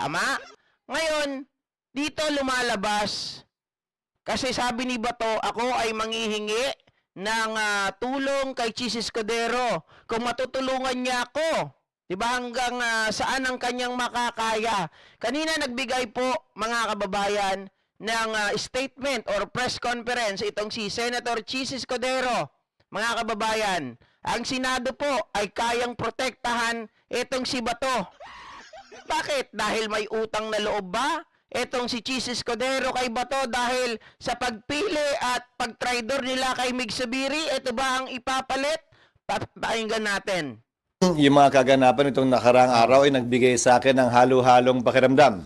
Tama? Ngayon, dito lumalabas, kasi sabi ni Bato, ako ay manghihingi ng tulong kay Chis Escudero. Kung matutulungan niya ako, diba hanggang saan ang kanyang makakaya. Kanina nagbigay po, mga kababayan, ng statement or press conference itong si Senator Chis Escudero. Mga kababayan, ang Senado po ay kayang protektahan itong si Bato. Bakit? Dahil may utang na loob ba? Etong si Chis Escudero kay Bato dahil sa pagpili at pagtraidor nila kay Mig Zubiri, ito ba ang ipapalit? Pakinggan natin. Yung mga kaganapan itong nakaraang araw ay nagbigay sa akin ng halo-halong pakiramdam.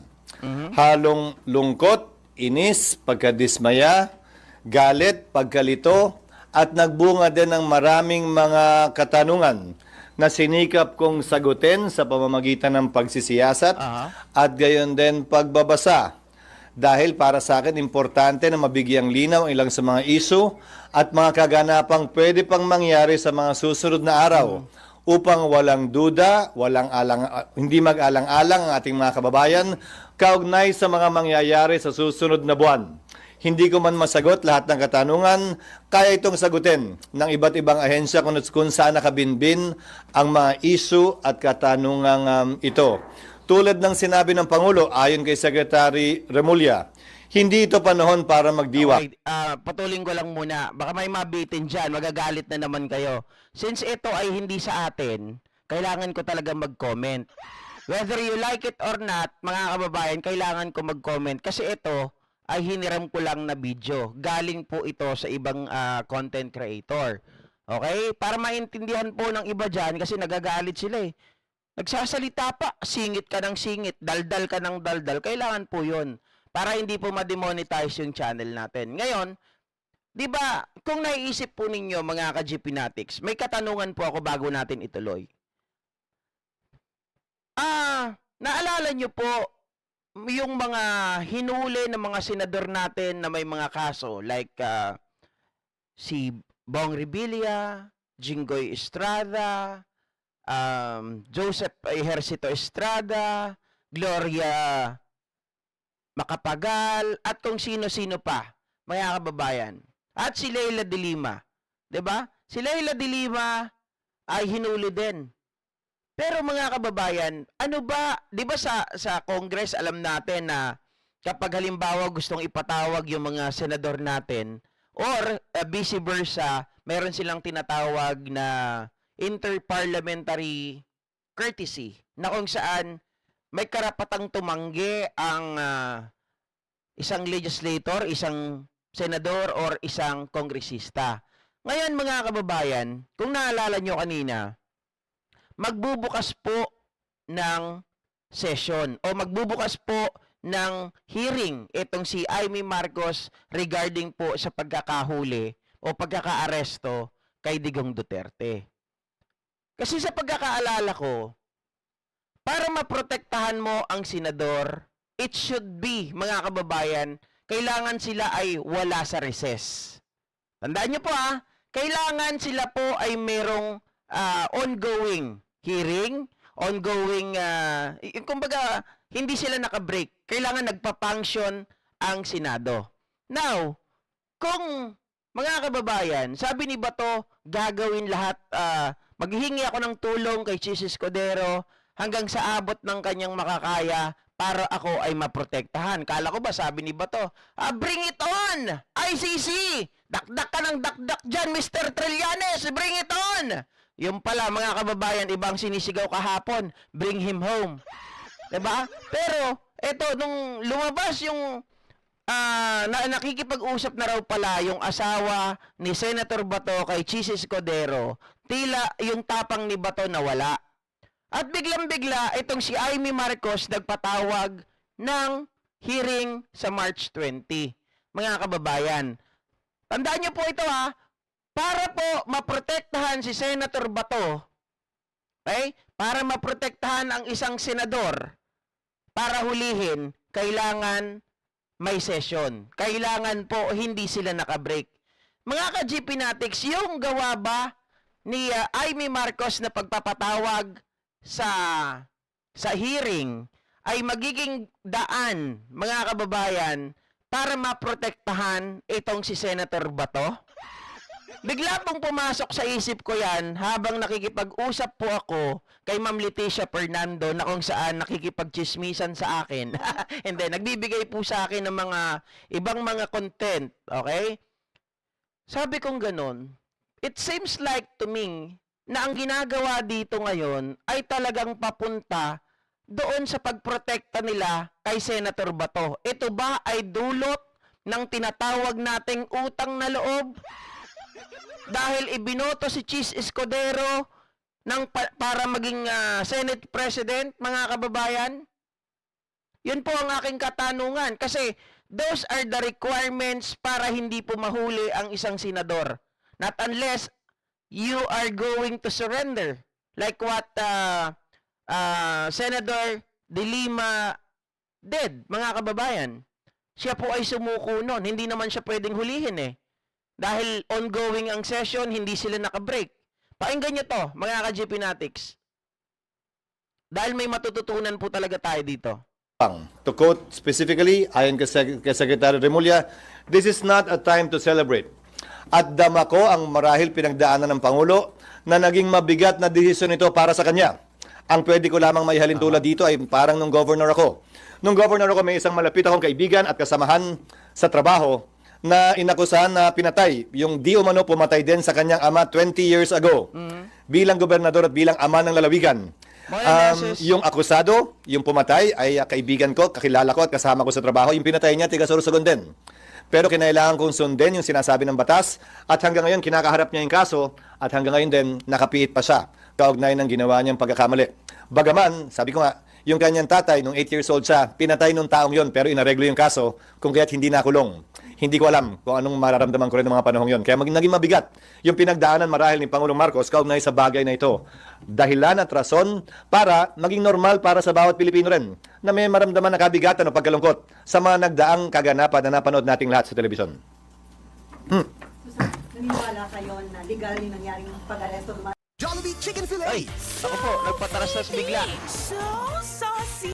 Halong lungkot, inis, pagkadismaya, galit, pagkalito, at nagbunga din ng maraming mga katanungan na sinikap kong sagutin sa pamamagitan ng pagsisiyasat at gayon din pagbabasa. Dahil para sa akin, importante na mabigyang linaw ang ilang sa mga isu at mga kaganapang pwede pang mangyari sa mga susunod na araw upang walang duda, hindi mag-alang-alang ang ating mga kababayan kaugnay sa mga mangyayari sa susunod na buwan. Hindi ko man masagot lahat ng katanungan, kaya itong sagutin ng iba't ibang ahensya kung saan nakabinbin ang mga isu at katanungang ito. Tulad ng sinabi ng Pangulo, ayon kay Secretary Remulla, hindi ito panahon para magdiwa. Okay, patuloyin ko lang muna. Baka may mabitin dyan, magagalit na naman kayo. Since ito ay hindi sa atin, kailangan ko talaga mag-comment. Whether you like it or not, mga kababayan, kailangan ko mag-comment kasi ito ay hiniram ko lang na video. Galing po ito sa ibang content creator. Okay? Para maintindihan po ng iba dyan, kasi nagagalit sila eh. Nagsasalita pa, singit ka ng singit, daldal ka ng daldal. Kailangan po yun. Para hindi po ma-demonetize yung channel natin. Ngayon, di ba, kung naiisip po ninyo mga ka-GP Natics, may katanungan po ako bago natin ituloy. Naalala nyo po, yung mga hinuli ng mga senador natin na may mga kaso like si Bong Revilla, Jinggoy Estrada, Joseph Ejercito Estrada, Gloria Macapagal, at kung sino-sino pa, mga kababayan. At si Leila de Lima, 'di ba? Si Leila de Lima ay hinuli din. Pero mga kababayan, ano ba, 'di ba sa Congress alam natin na kapag halimbawa gustong ipatawag yung mga senador natin or vice versa, meron silang tinatawag na interparliamentary courtesy na kung saan may karapatang tumanggi ang isang legislator, isang senador or isang kongresista. Ngayon mga kababayan, kung naalala nyo kanina, magbubukas po ng session o magbubukas po ng hearing itong si Amy Marcos regarding po sa pagkakahuli o pagkakaaresto kay Digong Duterte. Kasi sa pagkakaalala ko, para maprotektahan mo ang senador, it should be, mga kababayan, kailangan sila ay wala sa recess. Tandaan nyo po kailangan sila po ay merong ongoing hearing, ongoing, kumbaga, hindi sila nakabreak. Kailangan nagpa-function ang Senado. Now, kung mga kababayan, sabi ni Bato, gagawin lahat, maghihingi ako ng tulong kay Chis Escudero hanggang sa abot ng kanyang makakaya para ako ay maprotektahan. Kala ko ba, sabi ni Bato, bring it on! ICC! Dakdak ka ng dakdak dyan, Mr. Trillanes! Bring it on! Yung pala, mga kababayan, ibang sinisigaw kahapon, bring him home. Diba? Pero, eto, nung lumabas yung nakikipag-usap na raw pala yung asawa ni Senator Bato kay Chis Escudero, tila yung tapang ni Bato nawala. At biglang-bigla, itong si Amy Marcos nagpatawag ng hearing sa March 20. Mga kababayan, tandaan niyo po ito para po maprotektahan si Senator Bato, okay? Para maprotektahan ang isang senador, para hulihin, kailangan may session. Kailangan po hindi sila nakabreak. Mga ka-GP Natics, yung gawa ba ni Amy Marcos na pagpapatawag sa hearing ay magiging daan, mga kababayan, para maprotektahan itong si Senator Bato? Bigla pong pumasok sa isip ko yan habang nakikipag-usap po ako kay Ma'am Leticia Fernando na kung saan nakikipag-chismisan sa akin. And then, nagbibigay po sa akin ng mga ibang mga content. Okay? Sabi kong ganun, it seems like to me na ang ginagawa dito ngayon ay talagang papunta doon sa pagprotekta nila kay Senator Bato. Ito ba ay dulot ng tinatawag nating utang na loob? Dahil ibinoto si Chis Escudero para maging Senate President, mga kababayan? Yun po ang aking katanungan. Kasi those are the requirements para hindi po mahuli ang isang senador. Not unless you are going to surrender. Like what Senator De Lima did, mga kababayan. Siya po ay sumuko nun. Hindi naman siya pwedeng hulihin eh. Dahil ongoing ang session, hindi sila nakabreak. Pakinggan nyo to, mga ka-GP Natics. Dahil may matututunan po talaga tayo dito. To quote specifically, ayon kay Secretary Remulla, this is not a time to celebrate. At dama ko ang marahil pinagdaanan ng Pangulo na naging mabigat na desisyon ito para sa kanya. Ang pwede ko lamang may halintulad dito ay parang nung governor ako. Nung governor ako, may isang malapit akong kaibigan at kasamahan sa trabaho na inakusahan na pinatay. Yung di umano pumatay din sa kanyang ama 20 years ago. Bilang gobernador at bilang ama ng lalawigan. Yung akusado, yung pumatay ay kaibigan ko, kakilala ko at kasama ko sa trabaho. Yung pinatay niya, tiga Sorsogon din. Pero kinailangan kong sundin yung sinasabi ng batas at hanggang ngayon kinakaharap niya yung kaso at hanggang ngayon din nakapiit pa siya kaugnay ng ginawa niyang pagkakamali. Bagaman, sabi ko nga, yung kanyang tatay, nung 8 years old siya, pinatay nung taong yon pero inareglo yung kaso kung kaya't hindi nakulong. Hindi ko alam kung anong mararamdaman ko rin ng mga panahong yon. Kaya naging mabigat yung pinagdaanan marahil ni Pangulong Marcos kaugnay sa bagay na ito. Dahilan at rason para maging normal para sa bawat Pilipino rin na may maramdaman na kabigatan o pagkalungkot sa mga nagdaang kaganapan na napanood nating lahat sa telebisyon. Naniniwala kayo na legal yung nangyaring pag-aresto ng mga Jollibee Chicken Filet. Ay, ako po, nagpataras bigla. So saucy.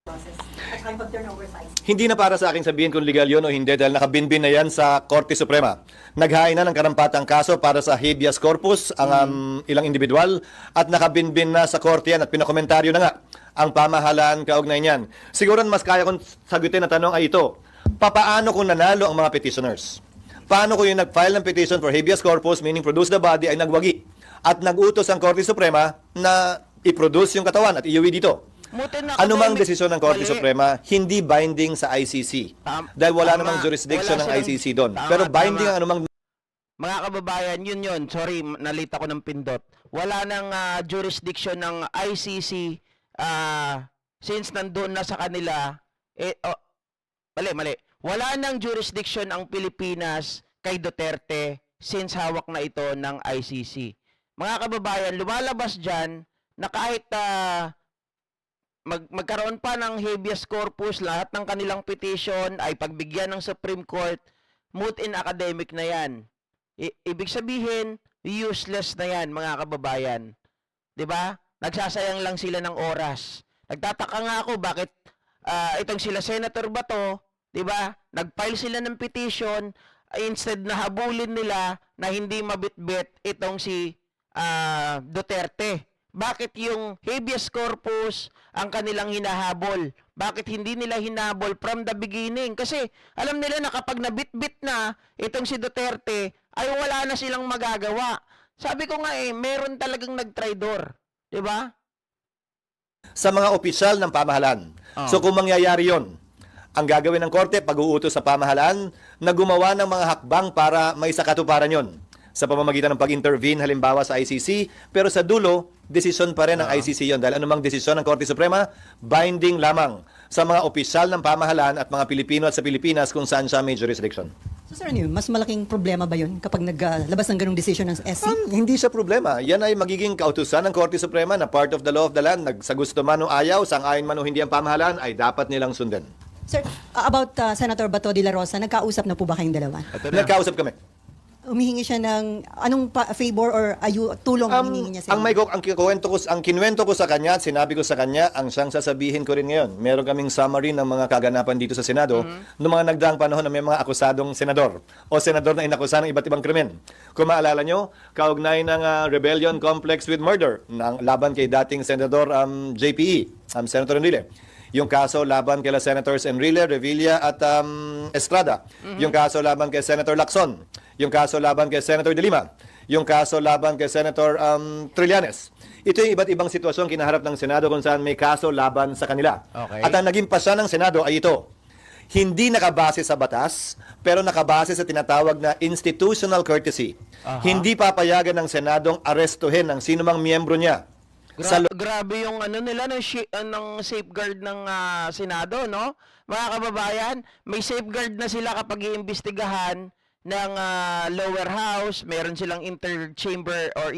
process at saka yung pag-turnover sa ICC? Hindi na para sa akin sabihin kung legal yun o hindi dahil nakabinbin na yan sa Korte Suprema. Naghain na ng karampatang kaso para sa habeas corpus ang ilang individual at nakabinbin na sa Korte yan at pinakomentaryo na nga ang pamahalaan kaugnay niyan. Siguro mas kaya kong sagutin na tanong ay ito, papaano kung nanalo ang mga petitioners? Paano kung yung nag-file ng petition for habeas corpus, meaning produce the body, ay nagwagi at nagutos ang Korte Suprema na i-produce yung katawan at iuwi dito? Ano mang desisyon ng Korte Suprema, hindi binding sa ICC. Dahil wala namang jurisdiction ng ICC doon. Pero binding ang anumang... Mga kababayan, yun. Sorry, nalita ko ng pindot. Wala nang jurisdiction ng ICC since nandun na sa kanila. Mali. Wala nang jurisdiction ang Pilipinas kay Duterte since hawak na ito ng ICC. Mga kababayan, lumalabas dyan na kahit magkaroon pa ng habeas corpus, lahat ng kanilang petition ay pagbigyan ng Supreme Court, moot in academic na yan. Ibig sabihin, useless na yan, mga kababayan. 'Di ba? Nagsasayang lang sila ng oras. Nagtataka nga ako bakit itong sila Senator Bato, 'di ba? Nag-file sila ng petition instead na habulin nila na hindi mabitbit itong si Duterte. Bakit yung habeas corpus ang kanilang hinahabol? Bakit hindi nila hinahabol from the beginning? Kasi alam nila na kapag nabitbit na itong si Duterte, ay wala na silang magagawa. Sabi ko nga meron talagang nagtraidor. 'Di ba? sa mga opisyal ng pamahalaan. So kung mangyayari yon, ang gagawin ng korte, pag-uutos sa pamahalaan na gumawa ng mga hakbang para may sakatuparan yon sa pamamagitan ng pag-intervene halimbawa sa ICC, pero sa dulo, desisyon pa rin ng ICC yon dahil anumang desisyon ng Korte Suprema, binding lamang sa mga opisyal ng pamahalaan at mga Pilipino at sa Pilipinas kung saan siya may jurisdiction. So sir, mas malaking problema ba yun kapag naglabas ng ganong decision ng SC? Hindi siya problema. Yan ay magiging kautusan ng Korte Suprema na part of the law of the land. Sa gusto man o ayaw, sang-ayon man o hindi ang pamahalaan, ay dapat nilang sundin. Sir, about Senator Bato de la Rosa, nagkausap na po ba kayong dalawa? Nagkausap kami. humihingi siya ng anong favor or tulong hinihingi niya sa inyo? Ang kinuwento ko sa kanya at sinabi ko sa kanya, ang siyang sasabihin ko rin ngayon. Meron kaming summary ng mga kaganapan dito sa Senado noong mga nagdaang panahon na may mga akusadong senador o senador na inakusahan ng iba't ibang krimen. Kung maalala nyo, kaugnay ng rebellion complex with murder ng laban kay dating Senador JPE, Senator Enrile. Yung kaso laban kay Senators Enrile, Revilla at Estrada. Yung kaso laban kay Senator Lacson. Yung kaso laban kay Senator De Lima. Yung kaso laban kay Senator Trillanes. Ito yung iba't ibang sitwasyon kinaharap ng Senado kung saan may kaso laban sa kanila. Okay. At ang naging pasya ng Senado ay ito. Hindi nakabase sa batas, pero nakabase sa tinatawag na institutional courtesy. Hindi papayagan ng Senadong arestuhin ng sinumang miyembro niya. Grabe yung ano nila ng safeguard ng Senado, no? Mga kababayan, may safeguard na sila kapag iimbestigahan ng lower house, meron silang inter-chamber or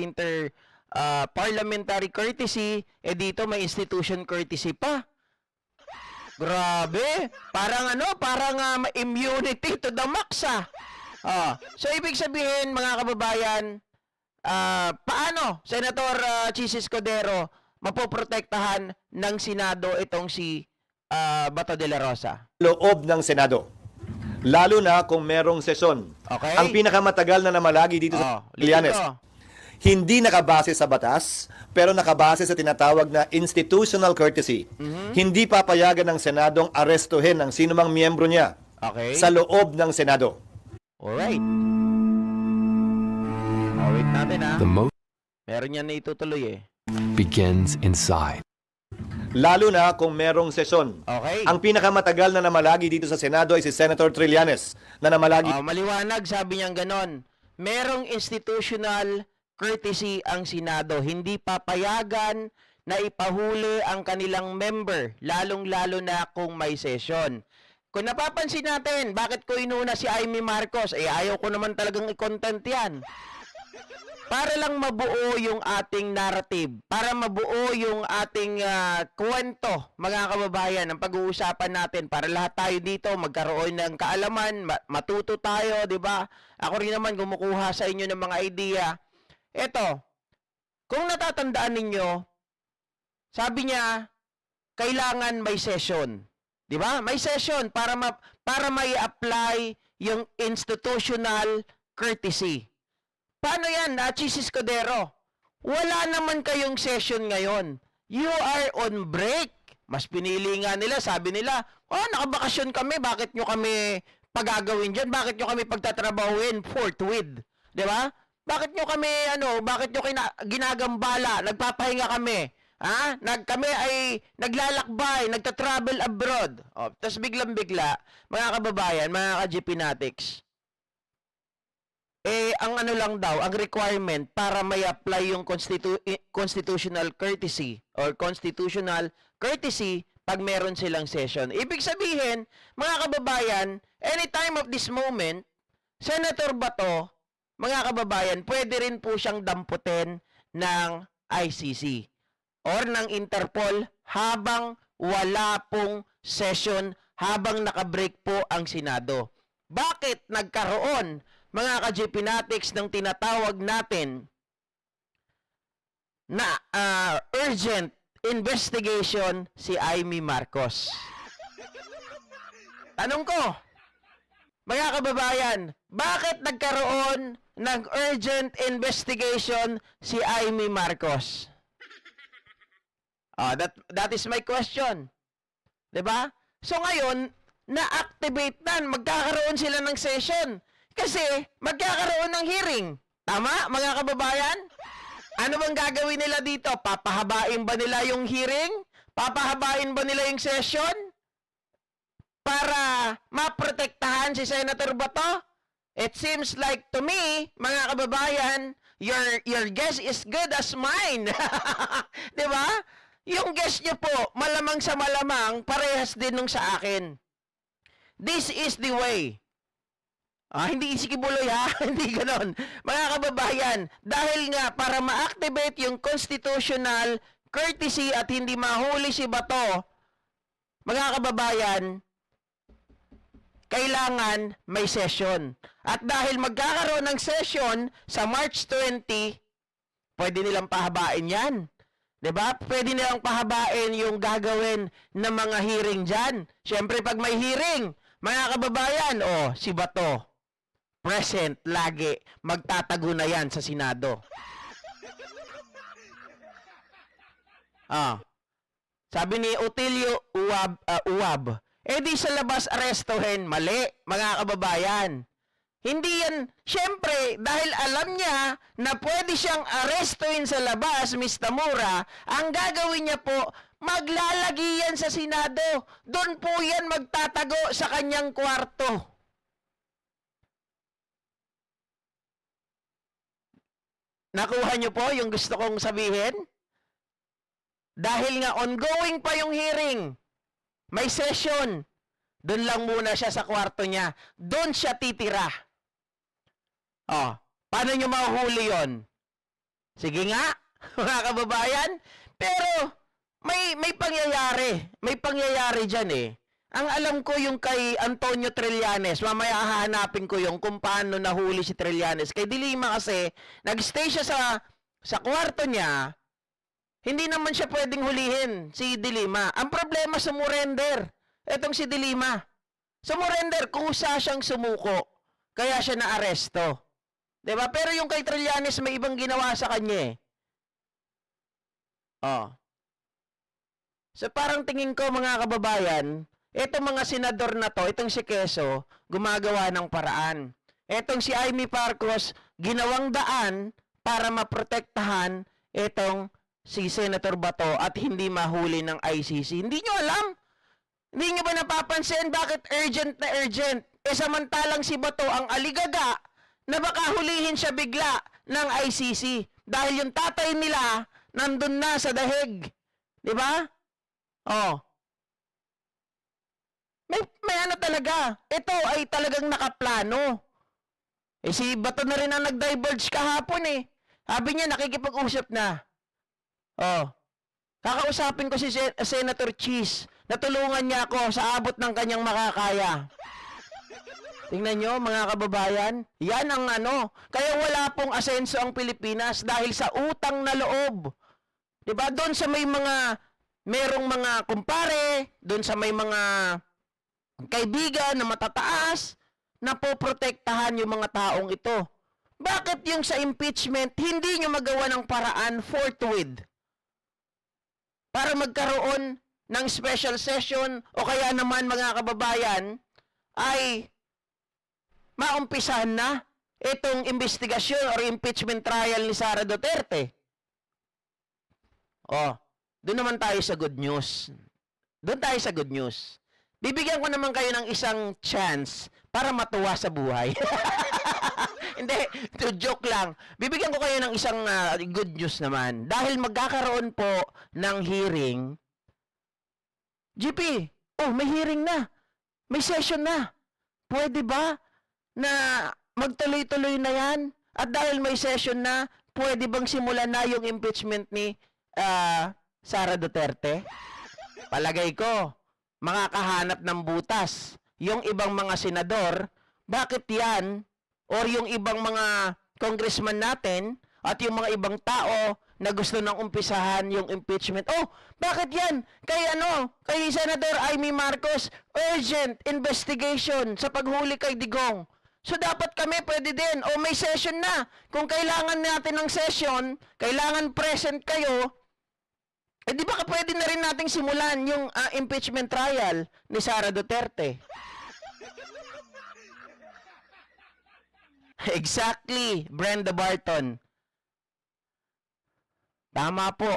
parliamentary courtesy, dito may institution courtesy pa. Grabe, parang immunity to the max so ibig sabihin mga kababayan, paano, Senator Chis Escudero, mapoprotektahan ng Senado itong si Bato de la Rosa? Loob ng Senado. Lalo na kung merong sesyon. Okay. Ang pinakamatagal na namalagi dito sa Trillanes. Hindi nakabase sa batas, pero nakabase sa tinatawag na institutional courtesy. Hindi papayagan ng Senadong arestuhin ng sinumang miyembro niya Okay. sa loob ng Senado. Alright. Wait natin The most Meron yan na itutuloy begins inside. Lalo na kung merong sesyon. Okay. Ang pinakamatagal na namalagi dito sa Senado ay si Senator Trillanes na namalagi Maliwanag, sabi niyang ganon. Merong institutional courtesy ang Senado. Hindi papayagan na ipahuli ang kanilang member, lalong-lalo na kung may session. Kung napapansin natin, bakit ko inuna si Amy Marcos? Ayaw ko naman talagang i-content yan. Para lang mabuo yung ating narrative, para mabuo yung ating kwento, mga kababayan, ang pag-uusapan natin, para lahat tayo dito magkaroon ng kaalaman, matuto tayo, di ba? Ako rin naman kumukuha sa inyo ng mga idea. Eto, kung natatandaan ninyo, sabi niya, kailangan may session. Di ba? May session para may apply yung institutional courtesy. Paano yan, Chis Escudero? Wala naman kayong session ngayon. You are on break. Mas pinili nga nila, sabi nila, nakabakasyon kami, bakit nyo kami pagagawin dyan? Bakit nyo kami pagtatrabahuin forthwith? Di ba? Bakit nyo kami, bakit nyo ginagambala? Nagpapahinga kami. Kami ay naglalakbay, nagta-travel abroad. Tapos biglang-bigla, mga kababayan, mga ka-GPnatics, ang ang requirement para may apply yung constitutional courtesy or constitutional courtesy pag meron silang session. Ibig sabihin, mga kababayan, anytime of this moment, Senator Bato, mga kababayan, pwede rin po siyang damputin ng ICC or ng Interpol habang wala pong session, habang nakabreak po ang Senado. Bakit nagkaroon, mga ka-GPnatics, ng tinatawag natin na urgent investigation si Amy Marcos? Tanong ko, mga kababayan, bakit nagkaroon ng urgent investigation si Amy Marcos? That is my question. 'Di ba? So ngayon, na-activate magkakaroon sila ng session. Kasi magkakaroon ng hearing. Tama, mga kababayan? Ano bang gagawin nila dito? Papahabain ba nila yung hearing? Papahabain ba nila yung session? Para maprotektahan si Senator Bato? It seems like to me, mga kababayan, your guess is good as mine. 'Di ba? Yung guess niyo po, malamang sa malamang, parehas din nung sa akin. This is the way. Hindi isikibuloy hindi ganon. Mga kababayan, dahil nga para ma-activate yung constitutional courtesy at hindi mahuli si Bato, mga kababayan, kailangan may session. At dahil magkakaroon ng session sa March 20, pwede nilang pahabain yan. 'Di ba? Pwede nilang pahabain yung gagawin ng mga hearing dyan. Siyempre, pag may hearing, mga kababayan, si Bato, present lagi, magtatago na yan sa Senado. Sabi ni Otilio Uwab, di sa labas arestuhin, mali, mga kababayan. Hindi yan, syempre, dahil alam niya na pwede siyang arestuhin sa labas, Ms. Tamura, ang gagawin niya po, maglalagi yan sa Senado. Doon po yan magtatago sa kanyang kwarto. Nakuha niyo po yung gusto kong sabihin? Dahil nga ongoing pa yung hearing, may session, doon lang muna siya sa kwarto niya. Doon siya titira. Paano nyo mahuhuli yon? Sige nga, mga kababayan. Pero, may pangyayari. May pangyayari dyan eh. Ang alam ko yung kay Antonio Trillanes, mamaya hahanapin ko yung kung paano nahuli si Trillanes. Kay Dilima kasi, nag-stay siya sa kwarto niya, hindi naman siya pwedeng hulihin, si Dilima. Ang problema sa Murender, etong si Dilima. Sa Murender, kusa siyang sumuko. Kaya siya naaresto. Diba? Pero yung kay Trillanes, may ibang ginawa sa kanya eh. So parang tingin ko mga kababayan, etong mga senador na to, itong si Quezon, gumagawa ng paraan. Etong si Amy Marcos, ginawang daan para maprotektahan etong si Senator Bato at hindi mahuli ng ICC. Hindi nyo alam? Hindi nyo ba napapansin bakit urgent na urgent? Samantalang si Bato ang aligaga na baka hulihin siya bigla ng ICC. Dahil yung tatay nila nandun na sa dahig. Diba? May ano talaga. Ito ay talagang nakaplano. Si Bato na rin ang nag-divulge kahapon eh. Sabi niya nakikipag-usap na. Kakausapin ko si Senator Cheese. Natulungan niya ako sa abot ng kanyang makakaya. Tingnan nyo, mga kababayan. Yan ang ano. Kaya wala pong asenso ang Pilipinas dahil sa utang na loob. Diba? Doon sa merong mga kumpare, doon sa may mga kaibigan na matataas, na poprotektahan yung mga taong ito. Bakit yung sa impeachment, hindi nyo magawa ng paraan forthwith? Para magkaroon ng special session o kaya naman mga kababayan ay maumpisahan na itong investigasyon or impeachment trial ni Sara Duterte. Doon naman tayo sa good news. Doon tayo sa good news. Bibigyan ko naman kayo ng isang chance para matuwa sa buhay. Hindi, joke lang. Bibigyan ko kayo ng isang good news naman. Dahil magkakaroon po ng hearing. GP, may hearing na. May session na. Pwede ba na magtuloy-tuloy na yan? At dahil may session na, pwede bang simulan na yung impeachment ni Sara Duterte? Palagay ko, makakahanap ng butas. Yung ibang mga senador, bakit yan? Or yung ibang mga congressman natin at yung mga ibang tao na gusto nang umpisahan yung impeachment. Bakit yan? Kay Senator Amy Marcos, urgent investigation sa paghuli kay Digong. So dapat kami pwede din. May session na. Kung kailangan natin ng session, kailangan present kayo, di ba pwede na rin nating simulan yung impeachment trial ni Sara Duterte? Exactly, Brenda Barton. Tama po.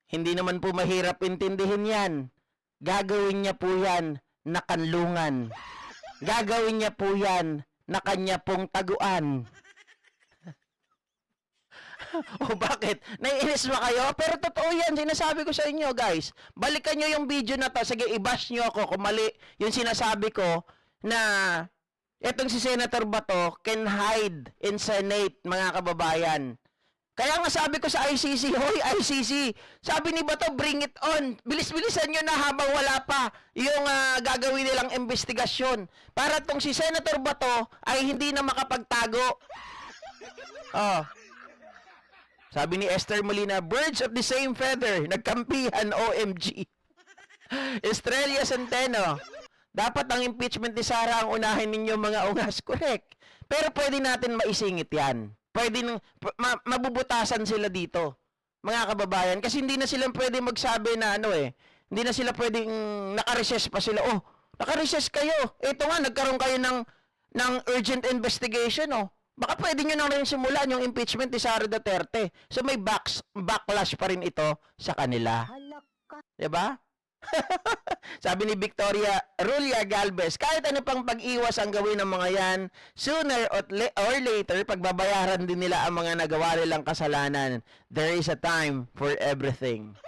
Hindi naman po mahirap intindihin yan. Gagawin niya po yan na kanlungan. Gagawin niya po yan na kanya pong taguan. Bakit? Naiinis ba kayo? Pero totoo yan, sinasabi ko sa inyo guys. Balikan nyo yung video na to. Sige, i-bash nyo ako kung mali yung sinasabi ko na etong si Senator Bato can hide in Senate, mga kababayan. Kaya nga sabi ko sa ICC, hoy ICC, sabi ni Bato, bring it on. Bilis-bilisan nyo na habang wala pa yung gagawin nilang investigasyon. Para tong si Senator Bato ay hindi na makapagtago. Oh. Sabi ni Esther Molina, birds of the same feather, nagkampihan, OMG. Estrella Centeno, dapat ang impeachment ni Sara ang unahin ninyo mga ungas. Correct. Pero pwede natin maisingit yan. Pwede mabubutasan sila dito, mga kababayan. Kasi hindi na sila pwede magsabi na hindi na sila pwedeng naka-recess pa sila. Oh, naka-recess kayo. Ito nga, nagkaroon kayo ng urgent investigation, oh. Baka pwede nyo na rin simulan yung impeachment ni Sara Duterte. So may backlash pa rin ito sa kanila. Diba? Sabi ni Victoria Rulia Galvez, kahit ano pang pag-iwas ang gawin ng mga yan, sooner or later, pagbabayaran din nila ang mga nagawa nilang kasalanan. There is a time for everything.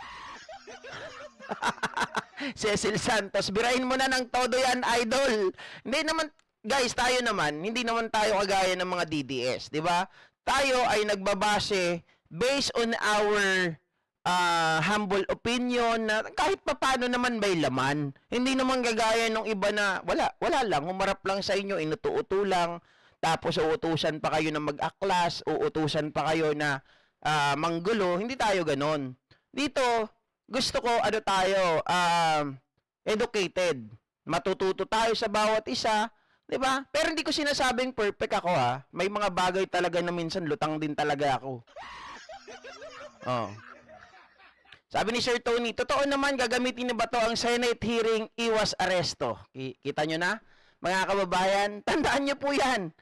Cecil Santos, birahin mo na ng todo yan, idol. Hindi naman, guys, tayo naman, hindi naman tayo kagaya ng mga DDS, di ba? Tayo ay nagbabase based on our humble opinion na kahit papano naman may laman. Hindi naman gagaya nung iba na wala lang, humarap lang sa inyo, inuto-uto lang, tapos uutusan pa kayo na mag-aklas, uutusan pa kayo na manggulo. Hindi tayo ganon. Dito, gusto ko, educated. Matututo tayo sa bawat isa, di ba? Pero hindi ko sinasabing perfect ako, ha. May mga bagay talaga na minsan lutang din talaga ako. Oh. Sabi ni Sir Tony, totoo naman gagamitin ni Bato ang Senate hearing iwas aresto. Kita nyo na? Mga kababayan, tandaan nyo po yan.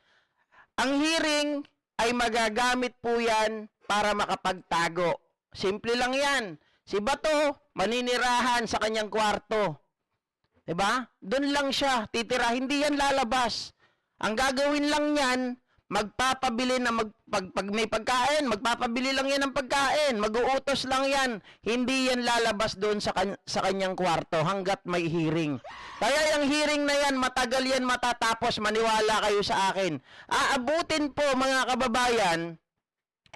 Ang hearing ay magagamit po yan para makapagtago. Simple lang yan. Si Bato, maninirahan sa kanyang kwarto. Diba? Doon lang siya titira. Hindi yan lalabas. Ang gagawin lang yan, magpapabili na pag may pagkain, magpapabili lang yan ng pagkain, mag-uutos lang yan, hindi yan lalabas doon sa kanyang kwarto hanggat may hearing. Kaya yung hearing na yan, matagal yan matatapos, maniwala kayo sa akin. Aabutin po mga kababayan,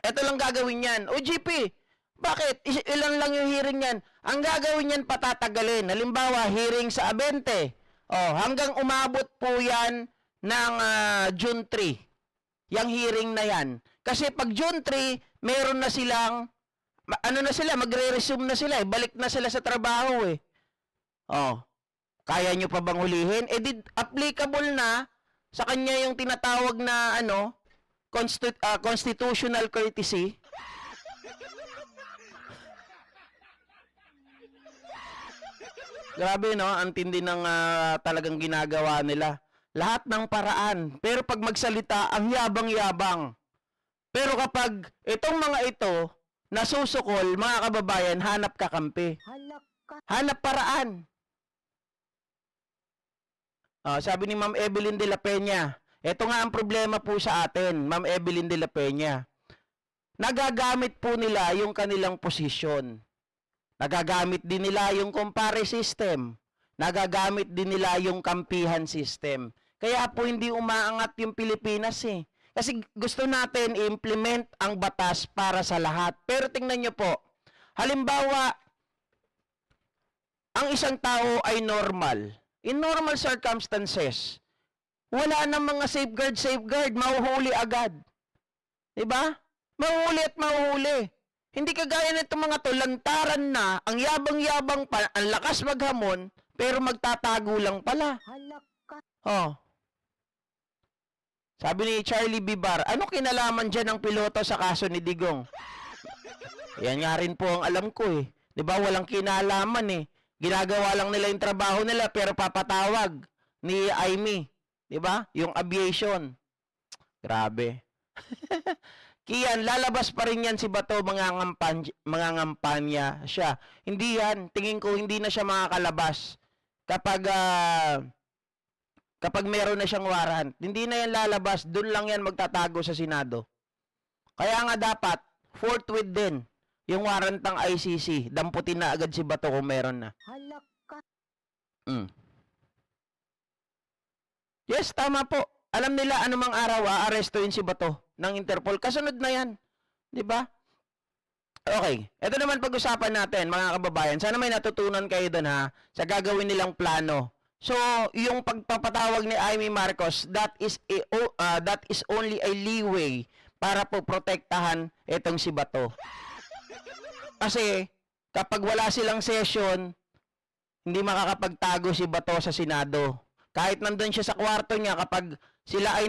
eto lang gagawin yan. O GP, bakit? Ilan lang yung hearing yan? Ang gagawin yan patatagalin. Halimbawa, hearing sa 20. Hanggang umabot po yan ng June 3. Yang hearing na yan. Kasi pag June 3, meron na silang, magre-resume na sila, balik na sila sa trabaho kaya nyo pa bang hulihin? Applicable na sa kanya yung tinatawag na, constitutional courtesy. Grabe, no? Ang tindi ng talagang ginagawa nila. Lahat ng paraan. Pero pag magsalita, ang yabang-yabang. Pero kapag itong mga ito, nasusukol, mga kababayan, hanap kakampi. Hanap paraan. Sabi ni Ma'am Evelyn de la Peña, ito nga ang problema po sa atin, Ma'am Evelyn de la Peña. Nagagamit po nila yung kanilang posisyon. Nagagamit din nila yung compare system. Nagagamit din nila yung kampihan system. Kaya po hindi umaangat yung Pilipinas eh. Kasi gusto natin i-implement ang batas para sa lahat. Pero tingnan nyo po, halimbawa, ang isang tao ay normal. In normal circumstances, wala nang mga safeguard, mahuhuli agad. Diba? Mahuhuli at mahuhuli. Hindi kagaya nito mga to, lantaran na, ang yabang-yabang pa, ang lakas maghamon, pero magtatago lang pala. Sabi ni Charlie Bibar, ano kinalaman dyan ng piloto sa kaso ni Digong? Yan nga rin po ang alam ko eh. Diba walang kinalaman eh. Ginagawa lang nila yung trabaho nila pero papatawag ni Aimee. Diba? Yung aviation. Grabe. Kiyan, lalabas pa rin yan si Bato, mga ngampanya siya. Hindi yan. Tingin ko hindi na siya makakalabas. Kapag meron na siyang warrant, hindi na yan lalabas, doon lang yan magtatago sa Senado. Kaya nga dapat, forthwith din, yung warrant ng ICC, damputin na agad si Bato kung meron na. Yes, tama po. Alam nila anumang araw, aarestuin si Bato ng Interpol. Kasunod na yan. Di ba? Okay, ito naman pag-usapan natin mga kababayan. Sana may natutunan kayo doon ha sa gagawin nilang plano. So, yung pagpapatawag ni Amy Marcos, that is only a leeway para po protektahan itong si Bato. Kasi kapag wala silang session, hindi makakapagtago si Bato sa Senado. Kahit nandun siya sa kwarto niya, kapag sila ay